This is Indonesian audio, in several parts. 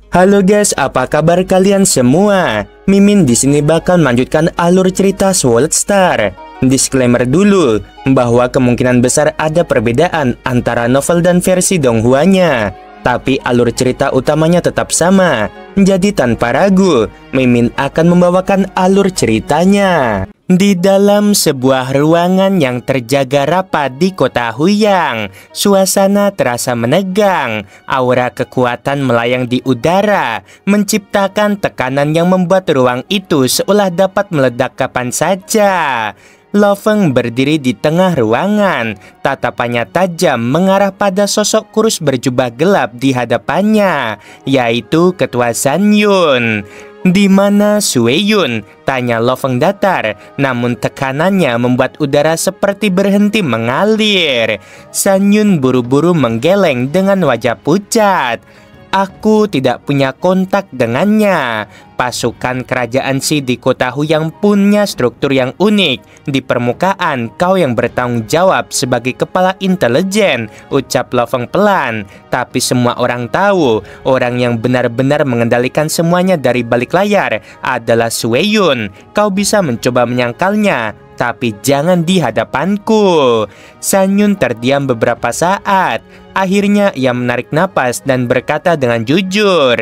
Halo guys, apa kabar kalian semua? Mimin di sini bakal melanjutkan alur cerita Sword Star. Disclaimer dulu bahwa kemungkinan besar ada perbedaan antara novel dan versi Donghua-nya, tapi alur cerita utamanya tetap sama. Jadi tanpa ragu, Mimin akan membawakan alur ceritanya. Di dalam sebuah ruangan yang terjaga rapat di kota Huyang, suasana terasa menegang. Aura kekuatan melayang di udara, menciptakan tekanan yang membuat ruang itu seolah dapat meledak kapan saja. Lo Feng berdiri di tengah ruangan, tatapannya tajam mengarah pada sosok kurus berjubah gelap di hadapannya, yaitu Ketua San Yun. Di mana Sui Yun? Tanya Lo Feng datar, namun tekanannya membuat udara seperti berhenti mengalir. San Yun buru-buru menggeleng dengan wajah pucat. Aku tidak punya kontak dengannya. Pasukan kerajaan Shi di kota Huyang punya struktur yang unik. Di permukaan, kau yang bertanggung jawab sebagai kepala intelijen, ucap Lo Feng pelan. Tapi semua orang tahu, orang yang benar-benar mengendalikan semuanya dari balik layar adalah Sui Yun. Kau bisa mencoba menyangkalnya, tapi jangan di hadapanku. San Yun terdiam beberapa saat. Akhirnya ia menarik napas dan berkata dengan jujur,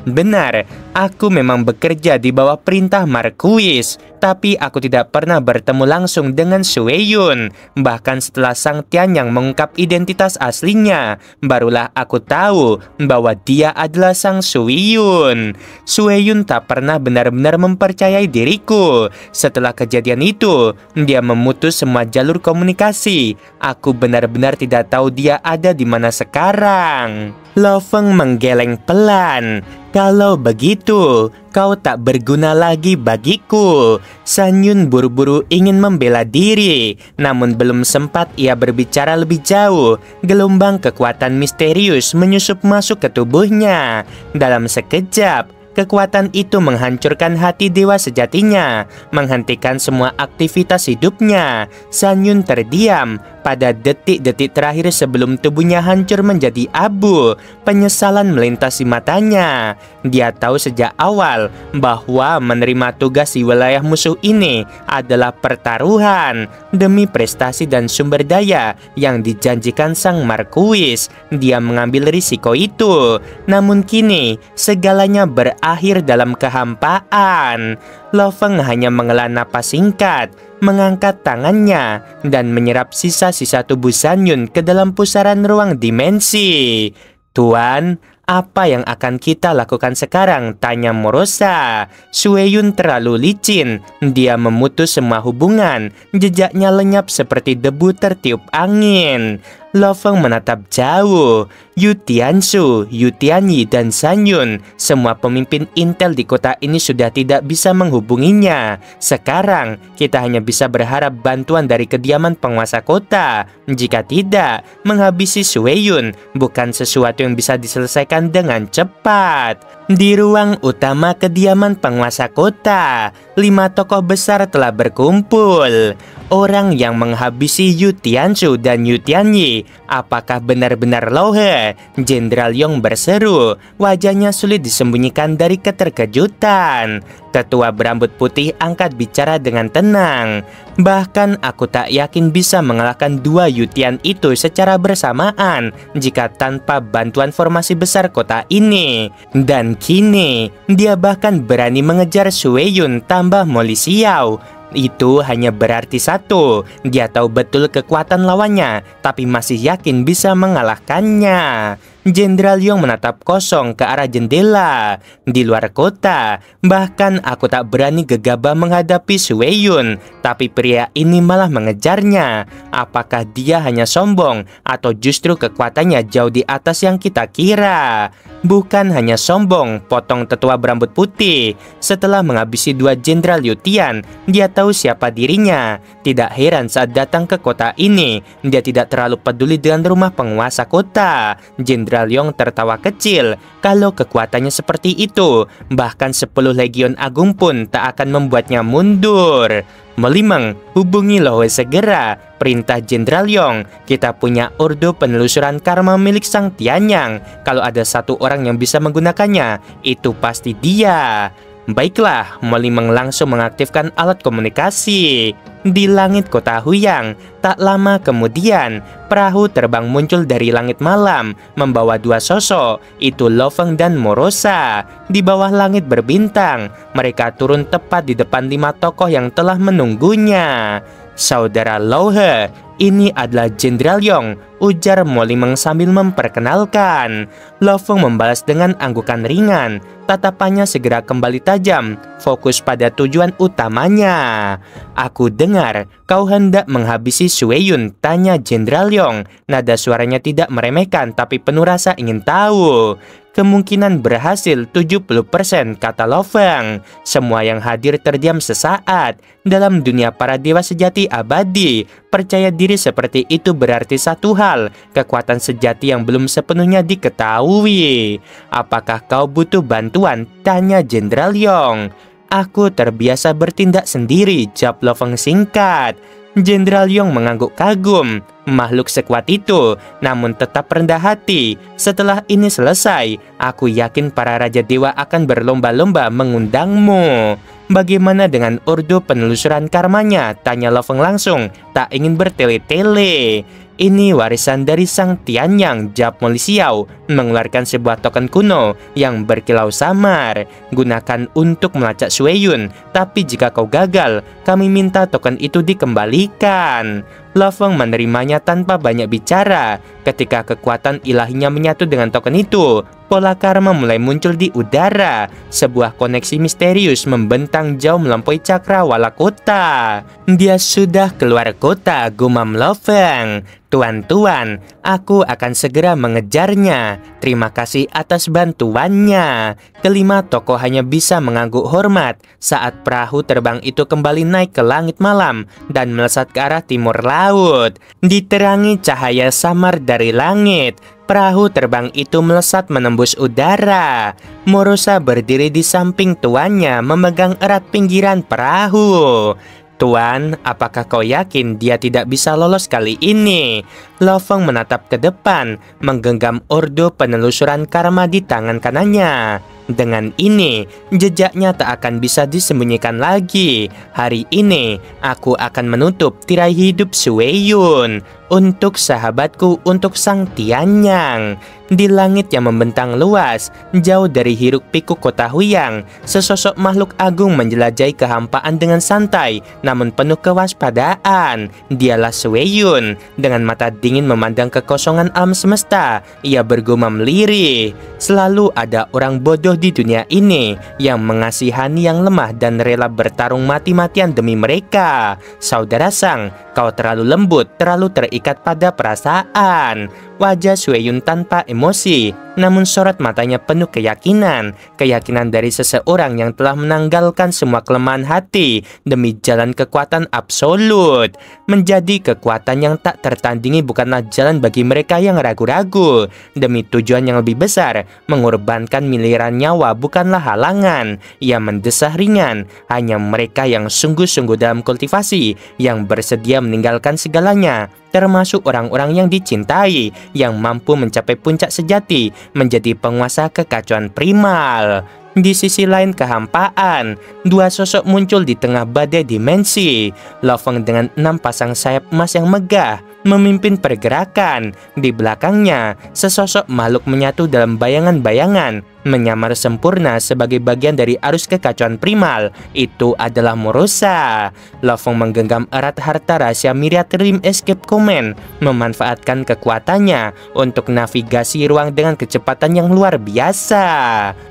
"Benar, aku memang bekerja di bawah perintah Marquis, tapi aku tidak pernah bertemu langsung dengan Sui Yun. Bahkan setelah Sang Tian yang mengungkap identitas aslinya, barulah aku tahu bahwa dia adalah Sang Sui Yun. Sui Yun tak pernah benar-benar mempercayai diriku. Setelah kejadian itu, dia memutus semua jalur komunikasi. Aku benar-benar tidak tahu dia ada di mana sekarang." Lo Feng menggeleng pelan. "Kalau begitu, kau tak berguna lagi bagiku." San Yun buru-buru ingin membela diri, namun belum sempat ia berbicara lebih jauh. Gelombang kekuatan misterius menyusup masuk ke tubuhnya. Dalam sekejap, kekuatan itu menghancurkan hati dewa sejatinya, menghentikan semua aktivitas hidupnya. San Yun terdiam. Pada detik-detik terakhir sebelum tubuhnya hancur menjadi abu, penyesalan melintasi matanya. Dia tahu sejak awal bahwa menerima tugas di wilayah musuh ini adalah pertaruhan demi prestasi dan sumber daya yang dijanjikan Sang Marquis. Dia mengambil risiko itu, namun kini segalanya berakhir dalam kehampaan. Lo Feng hanya menghela napas singkat, mengangkat tangannya, dan menyerap sisa-sisa tubuh San Yun ke dalam pusaran ruang dimensi. "Tuan, apa yang akan kita lakukan sekarang?" tanya Morosa. Sui Yun terlalu licin. Dia memutus semua hubungan. Jejaknya lenyap seperti debu tertiup angin. Lo Feng menatap jauh. Yu Tianxu, Yu Tianyi, dan San Yun, semua pemimpin intel di kota ini sudah tidak bisa menghubunginya. Sekarang, kita hanya bisa berharap bantuan dari kediaman penguasa kota. Jika tidak, menghabisi Sui Yun bukan sesuatu yang bisa diselesaikan dengan cepat. Di ruang utama kediaman penguasa kota, 5 tokoh besar telah berkumpul. Orang yang menghabisi Yu Tianxu dan Yu Tianyi, apakah benar-benar Lo He? Jenderal Yong berseru, wajahnya sulit disembunyikan dari keterkejutan. Ketua berambut putih angkat bicara dengan tenang. "Bahkan aku tak yakin bisa mengalahkan 2 Yu Tian itu secara bersamaan jika tanpa bantuan formasi besar kota ini. Dan kini, dia bahkan berani mengejar Sui Yun tambah Mo Xiao. Itu hanya berarti satu, dia tahu betul kekuatan lawannya, tapi masih yakin bisa mengalahkannya." Jenderal Yong menatap kosong ke arah jendela. "Di luar kota, bahkan aku tak berani gegabah menghadapi Sui Yun, tapi pria ini malah mengejarnya. Apakah dia hanya sombong atau justru kekuatannya jauh di atas yang kita kira?" "Bukan hanya sombong," potong tetua berambut putih. "Setelah menghabisi 2 jenderal Yu Tian, dia tahu siapa dirinya. Tidak heran saat datang ke kota ini, dia tidak terlalu peduli dengan rumah penguasa kota." Jenderal Yong tertawa kecil. "Kalau kekuatannya seperti itu, bahkan 10 legion agung pun tak akan membuatnya mundur." Melimeng, hubungi Lohe segera. Perintah Jenderal Yong. Kita punya ordo penelusuran karma milik Sang Tianyang. Kalau ada satu orang yang bisa menggunakannya, itu pasti dia. Baiklah, Melimeng langsung mengaktifkan alat komunikasi. Di langit kota Huyang, tak lama kemudian, perahu terbang muncul dari langit malam, membawa dua sosok, itu Lo Feng dan Morosa. Di bawah langit berbintang, mereka turun tepat di depan 5 tokoh yang telah menunggunya. Saudara Lohe, ini adalah Jenderal Yong, ujar Melimeng sambil memperkenalkan. Lo Feng membalas dengan anggukan ringan. Tatapannya segera kembali tajam, fokus pada tujuan utamanya. Aku dengar kau hendak menghabisi Sue Yun, tanya Jenderal Yong. Nada suaranya tidak meremehkan tapi penuh rasa ingin tahu. Kemungkinan berhasil 70%, kata Lo Feng. Semua yang hadir terdiam sesaat. Dalam dunia para dewa sejati abadi, percaya diri seperti itu berarti satu hal, kekuatan sejati yang belum sepenuhnya diketahui. Apakah kau butuh bantuan? Tanya Jenderal Yong. Aku terbiasa bertindak sendiri, jawab Lo Feng singkat. Jenderal Yong mengangguk kagum. Makhluk sekuat itu, namun tetap rendah hati. Setelah ini selesai, aku yakin para Raja Dewa akan berlomba-lomba mengundangmu. Bagaimana dengan ordo penelusuran karmanya? Tanya Lo Feng langsung, tak ingin bertele-tele. Ini warisan dari Sang Tianyang, jawab Mo Lisiao, mengeluarkan sebuah token kuno yang berkilau samar. Gunakan untuk melacak Sue Yun, tapi jika kau gagal, kami minta token itu dikembalikan. Lo Feng menerimanya tanpa banyak bicara. Ketika kekuatan ilahinya menyatu dengan token itu, pola karma mulai muncul di udara. Sebuah koneksi misterius membentang jauh melampaui cakrawala kota. Dia sudah keluar kota, gumam Lo Feng. Tuan-tuan, aku akan segera mengejarnya. Terima kasih atas bantuannya. Kelima tokoh hanya bisa mengangguk hormat saat perahu terbang itu kembali naik ke langit malam dan melesat ke arah timur laut. Diterangi cahaya samar dari langit, perahu terbang itu melesat menembus udara. Morosa berdiri di samping tuannya memegang erat pinggiran perahu. Tuan, apakah kau yakin dia tidak bisa lolos kali ini? Lo Feng menatap ke depan, menggenggam ordo penelusuran karma di tangan kanannya. Dengan ini, jejaknya tak akan bisa disembunyikan lagi. Hari ini, aku akan menutup tirai hidup Sue Yun. Untuk sahabatku, untuk Sang Tianyang. Di langit yang membentang luas, jauh dari hiruk pikuk kota Huyang, sesosok makhluk agung menjelajahi kehampaan dengan santai, namun penuh kewaspadaan. Dialah Sue Yun. Dengan mata dingin memandang kekosongan alam semesta, ia bergumam lirih. Selalu ada orang bodoh di dunia ini yang mengasihani yang lemah dan rela bertarung mati-matian demi mereka. Saudara Sang, kau terlalu lembut, terlalu terikat pada perasaan. Wajah Sue Yun tanpa emosi, namun sorot matanya penuh keyakinan. Keyakinan dari seseorang yang telah menanggalkan semua kelemahan hati demi jalan kekuatan absolut. Menjadi kekuatan yang tak tertandingi bukanlah jalan bagi mereka yang ragu-ragu. Demi tujuan yang lebih besar, mengorbankan miliaran nyawa bukanlah halangan. Ia mendesah ringan, hanya mereka yang sungguh-sungguh dalam kultivasi, yang bersedia meninggalkan segalanya, termasuk orang-orang yang dicintai, yang mampu mencapai puncak sejati, menjadi penguasa kekacauan primal. Di sisi lain kehampaan, dua sosok muncul di tengah badai dimensi. Lo Feng dengan 6 pasang sayap emas yang megah memimpin pergerakan. Di belakangnya, sesosok makhluk menyatu dalam bayangan-bayangan, menyamar sempurna sebagai bagian dari arus kekacauan primal. Itu adalah Morosa. Lo Feng menggenggam erat harta rahasia Myriad Rim Escape Command, memanfaatkan kekuatannya untuk navigasi ruang dengan kecepatan yang luar biasa.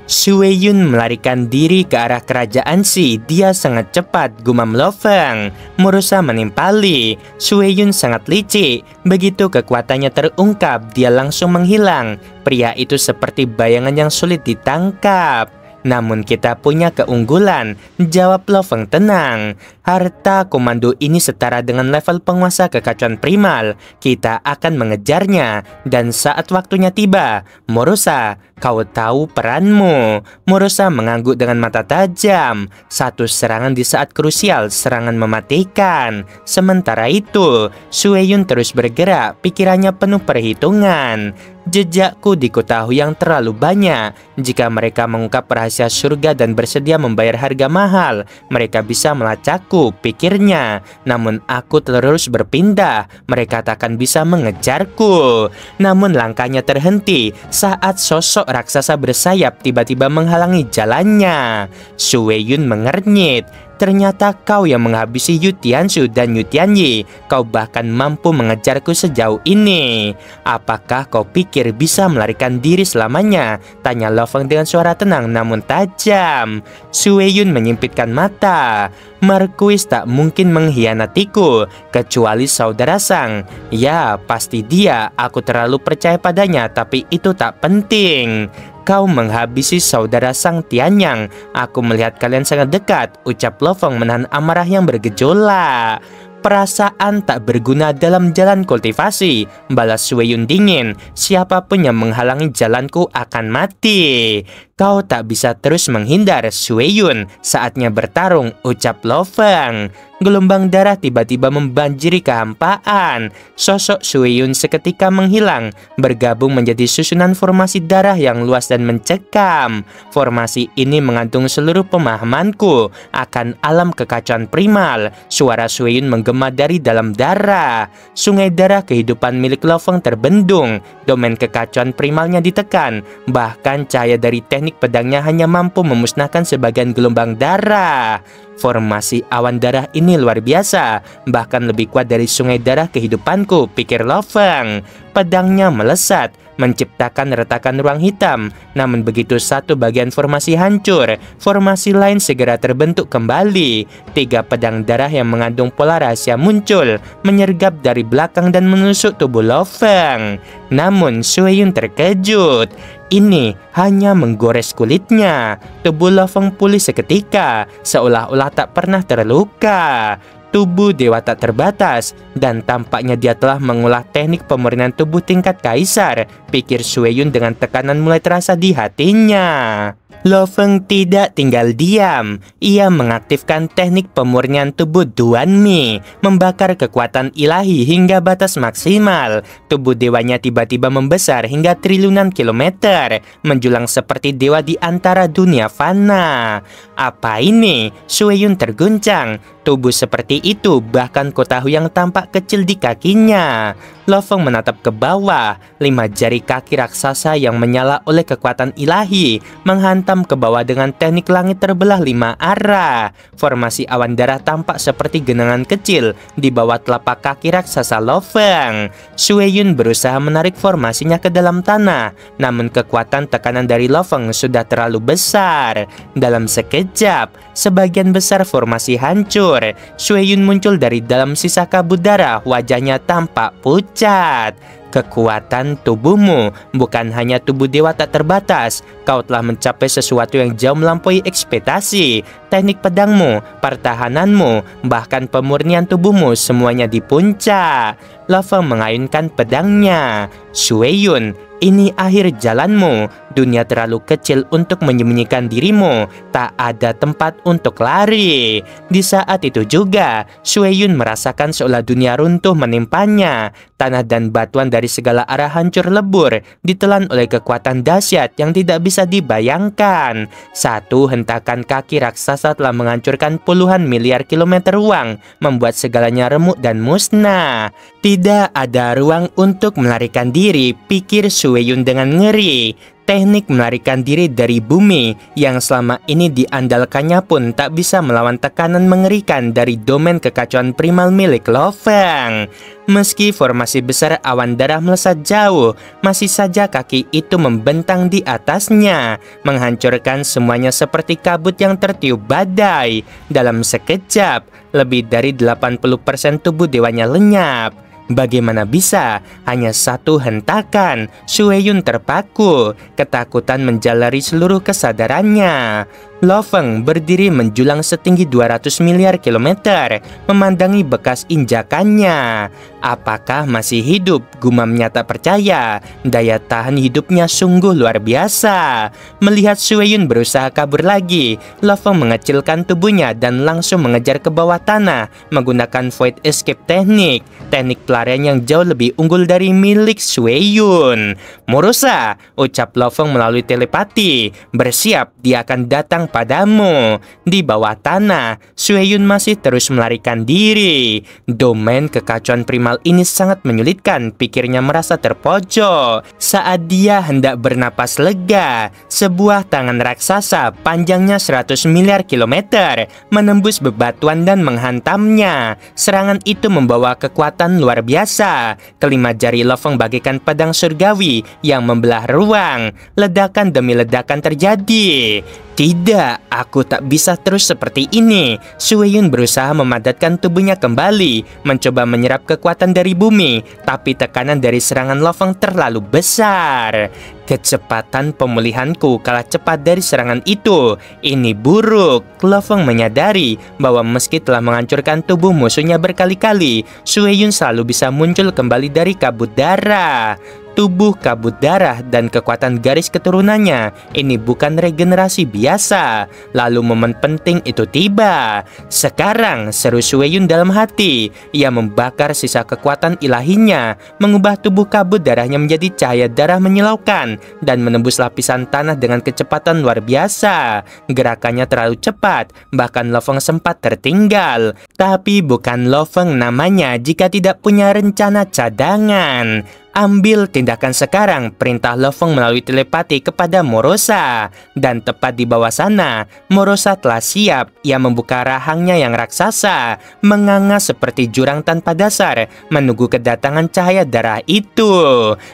Sue Yun melarikan diri ke arah kerajaan Si. Dia sangat cepat, gumam Lo Feng. Morosa menimpali. Sue Yun sangat licik. Begitu kekuatannya terungkap, dia langsung menghilang. Pria itu seperti bayangan yang sulit ditangkap. Namun kita punya keunggulan, jawab Lo Feng tenang. Harta komando ini setara dengan level penguasa kekacauan primal. Kita akan mengejarnya, dan saat waktunya tiba, Morosa, kau tahu peranmu. Murosa mengangguk dengan mata tajam. Satu serangan di saat krusial, serangan mematikan. Sementara itu, Sueyun terus bergerak, pikirannya penuh perhitungan. Jejakku di kota yang terlalu banyak. Jika mereka mengungkap rahasia surga dan bersedia membayar harga mahal, mereka bisa melacakku, pikirnya. Namun aku terus berpindah, mereka tak akan bisa mengejarku. Namun langkahnya terhenti saat sosok raksasa bersayap tiba-tiba menghalangi jalannya. Sueyun mengernyit. Ternyata kau yang menghabisi Yu Tianxu dan Yu Tianyi. Kau bahkan mampu mengejarku sejauh ini. Apakah kau pikir bisa melarikan diri selamanya? Tanya Lo Feng dengan suara tenang namun tajam. Sueyun menyipitkan mata. Marquis tak mungkin mengkhianatiku, kecuali saudara Sang. Ya, pasti dia. Aku terlalu percaya padanya, tapi itu tak penting. Kau menghabisi saudara Sang Tianyang. Aku melihat kalian sangat dekat, ucap Lo Feng menahan amarah yang bergejolak. Perasaan tak berguna dalam jalan kultivasi, balas Sueyun dingin. Siapapun yang menghalangi jalanku akan mati. Kau tak bisa terus menghindar, Sueyun. Saatnya bertarung, ucap Lo Feng. Gelombang darah tiba-tiba membanjiri kehampaan. Sosok Sueyun seketika menghilang, bergabung menjadi susunan formasi darah yang luas dan mencekam. Formasi ini mengandung seluruh pemahamanku akan alam kekacauan primal. Suara Sueyun menggema dari dalam darah. Sungai darah kehidupan milik Lo Feng terbendung. Domain kekacauan primalnya ditekan. Bahkan cahaya dari teknik pedangnya hanya mampu memusnahkan sebagian gelombang darah. Formasi awan darah ini luar biasa, bahkan lebih kuat dari sungai darah kehidupanku, pikir Lo Feng. Pedangnya melesat, menciptakan retakan ruang hitam. Namun begitu satu bagian formasi hancur, formasi lain segera terbentuk kembali. 3 pedang darah yang mengandung pola rahasia muncul, menyergap dari belakang dan menusuk tubuh Lo Feng. Namun Sueyun terkejut. Ini hanya menggores kulitnya. Tubuh Lo Feng pulih seketika, seolah-olah tak pernah terluka. Tubuh dewa tak terbatas, dan tampaknya dia telah mengolah teknik pemurnian tubuh tingkat kaisar, pikir Sueyun dengan tekanan mulai terasa di hatinya. Lo Feng tidak tinggal diam. Ia mengaktifkan teknik pemurnian tubuh Duan Mi, membakar kekuatan ilahi hingga batas maksimal. Tubuh dewanya tiba-tiba membesar hingga triliunan kilometer, menjulang seperti dewa di antara dunia fana. Apa ini? Sueyun terguncang. Tubuh seperti itu, bahkan Kotahu yang tampak kecil di kakinya. Lo Feng menatap ke bawah. 5 jari kaki raksasa yang menyala oleh kekuatan ilahi menghantam ke bawah dengan teknik langit terbelah 5 arah. Formasi awan darah tampak seperti genangan kecil di bawah telapak kaki raksasa Lo Feng. Sueyun berusaha menarik formasinya ke dalam tanah, namun kekuatan tekanan dari Lo Feng sudah terlalu besar. Dalam sekejap, sebagian besar formasi hancur. Sueyun muncul dari dalam sisa kabut darah, wajahnya tampak pucat. Kekuatan tubuhmu bukan hanya tubuh dewa tak terbatas. Kau telah mencapai sesuatu yang jauh melampaui ekspektasi. Teknik pedangmu, pertahananmu, bahkan pemurnian tubuhmu semuanya di puncak. Lo Feng mengayunkan pedangnya. Sueyun, ini akhir jalanmu. Dunia terlalu kecil untuk menyembunyikan dirimu. Tak ada tempat untuk lari. Di saat itu juga, Sueyun merasakan seolah dunia runtuh menimpanya. Tanah dan batuan dari segala arah hancur lebur, ditelan oleh kekuatan dahsyat yang tidak bisa dibayangkan. Satu hentakan kaki raksasa telah menghancurkan puluhan miliar kilometer ruang, membuat segalanya remuk dan musnah. Tidak ada ruang untuk melarikan diri, pikir Sueyun dengan ngeri. Teknik melarikan diri dari bumi yang selama ini diandalkannya pun tak bisa melawan tekanan mengerikan dari domain kekacauan primal milik Lo Feng. Meski formasi besar awan darah melesat jauh, masih saja kaki itu membentang di atasnya, menghancurkan semuanya seperti kabut yang tertiup badai. Dalam sekejap, lebih dari 80% tubuh dewanya lenyap. Bagaimana bisa? Hanya satu hentakan. Sueyun terpaku. Ketakutan menjalari seluruh kesadarannya. Lo Feng berdiri menjulang setinggi 200 miliar kilometer, memandangi bekas injakannya. Apakah masih hidup? Gumamnya tak percaya. Daya tahan hidupnya sungguh luar biasa. Melihat Shueyun berusaha kabur lagi, Lo Feng mengecilkan tubuhnya dan langsung mengejar ke bawah tanah menggunakan Void Escape teknik. Teknik pelarian yang jauh lebih unggul dari milik Shueyun. "Morosa," ucap Lo Feng melalui telepati. "Bersiap, dia akan datang padamu." Di bawah tanah, Shueyun masih terus melarikan diri. Domain kekacauan primal ini sangat menyulitkan, pikirnya merasa terpojok. Saat dia hendak bernapas lega, sebuah tangan raksasa panjangnya 100 miliar kilometer menembus bebatuan dan menghantamnya. Serangan itu membawa kekuatan luar biasa. Kelima jari Lo Feng bagaikan pedang surgawi yang membelah ruang. Ledakan demi ledakan terjadi. "Tidak, aku tak bisa terus seperti ini." Shueyun berusaha memadatkan tubuhnya kembali, mencoba menyerap kekuatan dari bumi, tapi tekanan dari serangan Lo Feng terlalu besar. "Kecepatan pemulihanku kalah cepat dari serangan itu. Ini buruk." Lo Feng menyadari bahwa meski telah menghancurkan tubuh musuhnya berkali-kali, Shueyun selalu bisa muncul kembali dari kabut darah. Tubuh kabut darah dan kekuatan garis keturunannya ini bukan regenerasi biasa. Lalu momen penting itu tiba. "Sekarang," seru Shueyun dalam hati. Ia membakar sisa kekuatan ilahinya, mengubah tubuh kabut darahnya menjadi cahaya darah menyilaukan dan menembus lapisan tanah dengan kecepatan luar biasa. Gerakannya terlalu cepat, bahkan Lo Feng sempat tertinggal. Tapi bukan Lo Feng namanya jika tidak punya rencana cadangan. "Ambil tindakan sekarang," perintah Lo Feng melalui telepati kepada Morosa. Dan tepat di bawah sana, Morosa telah siap. Ia membuka rahangnya yang raksasa, menganga seperti jurang tanpa dasar, menunggu kedatangan cahaya darah itu.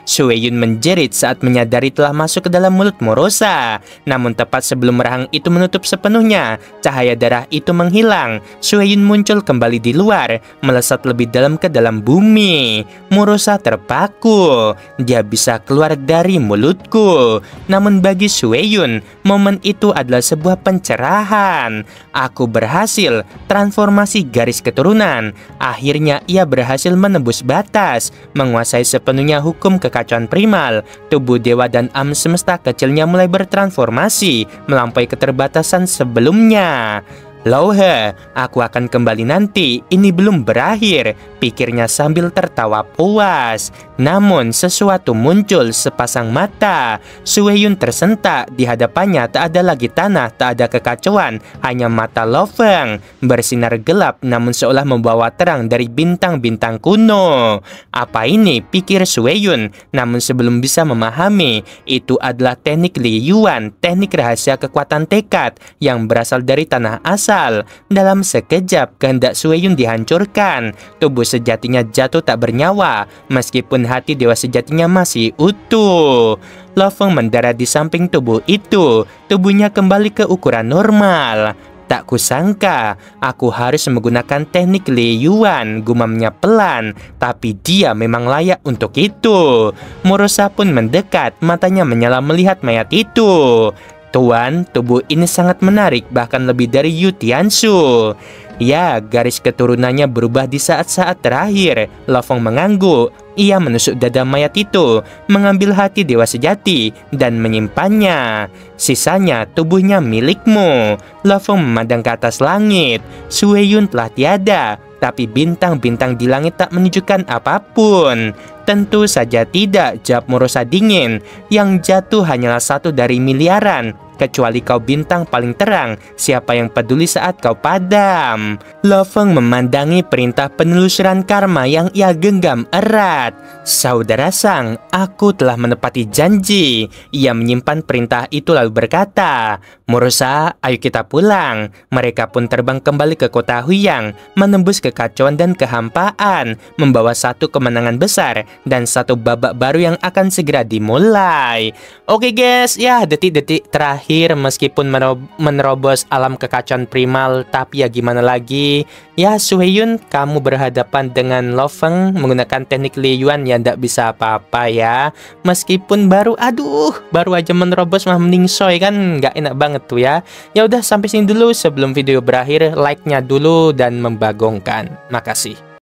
Shueyun menjerit saat menyadari telah masuk ke dalam mulut Morosa. Namun tepat sebelum rahang itu menutup sepenuhnya, cahaya darah itu menghilang. Shueyun muncul kembali di luar, melesat lebih dalam ke dalam bumi. Morosa terpaku. Dia bisa keluar dari mulutku. Namun bagi Shueyun, momen itu adalah sebuah pencerahan. "Aku berhasil." Transformasi garis keturunan. Akhirnya ia berhasil menembus batas, menguasai sepenuhnya hukum kekacauan primal. Tubuh dewa dan alam semesta kecilnya mulai bertransformasi, melampaui keterbatasan sebelumnya. "Lauhe, aku akan kembali nanti. Ini belum berakhir," pikirnya sambil tertawa puas. Namun sesuatu muncul sepasang mata. Shueyun tersentak. Di hadapannya tak ada lagi tanah, tak ada kekacauan, hanya mata Lo Feng bersinar gelap namun seolah membawa terang dari bintang-bintang kuno. "Apa ini?" pikir Shueyun. Namun sebelum bisa memahami, itu adalah teknik Li Yuan, teknik rahasia kekuatan tekad yang berasal dari tanah asal. Dalam sekejap kehendak Shueyun dihancurkan. Tubuh sejatinya jatuh tak bernyawa, meskipun hati dewa sejatinya masih utuh. Lo Feng mendarat di samping tubuh itu. Tubuhnya kembali ke ukuran normal. "Tak kusangka aku harus menggunakan teknik Li Yuan," gumamnya pelan. "Tapi dia memang layak untuk itu." Morosa pun mendekat, matanya menyala melihat mayat itu. "Tuan, tubuh ini sangat menarik, bahkan lebih dari Yu Tianshu." "Ya, garis keturunannya berubah di saat-saat terakhir." Lo Feng mengangguk. Ia menusuk dada mayat itu, mengambil hati dewa sejati, dan menyimpannya. "Sisanya tubuhnya milikmu." Lo Feng memandang ke atas langit. Shueyun telah tiada, tapi bintang-bintang di langit tak menunjukkan apapun. "Tentu saja tidak," jawab Morosa dingin. "Yang jatuh hanyalah satu dari miliaran. Kecuali kau bintang paling terang, siapa yang peduli saat kau padam?" Lo Feng memandangi perintah penelusuran karma yang ia genggam erat. "Saudara Sang, aku telah menepati janji." Ia menyimpan perintah itu lalu berkata, "Morosa, ayo kita pulang." Mereka pun terbang kembali ke kota Huyang, menembus kekacauan dan kehampaan, membawa satu kemenangan besar dan satu babak baru yang akan segera dimulai. Oke guys, ya detik-detik terakhir meskipun menerobos alam kekacauan primal, tapi ya gimana lagi. Ya Shueyun, kamu berhadapan dengan Lo Feng menggunakan teknik Li Yuan yang tidak bisa apa-apa ya. Meskipun baru aja menerobos mah mending soy kan, nggak enak banget banget tuh ya. Ya udah sampai sini dulu, sebelum video berakhir, like-nya dulu dan membagongkan. Makasih.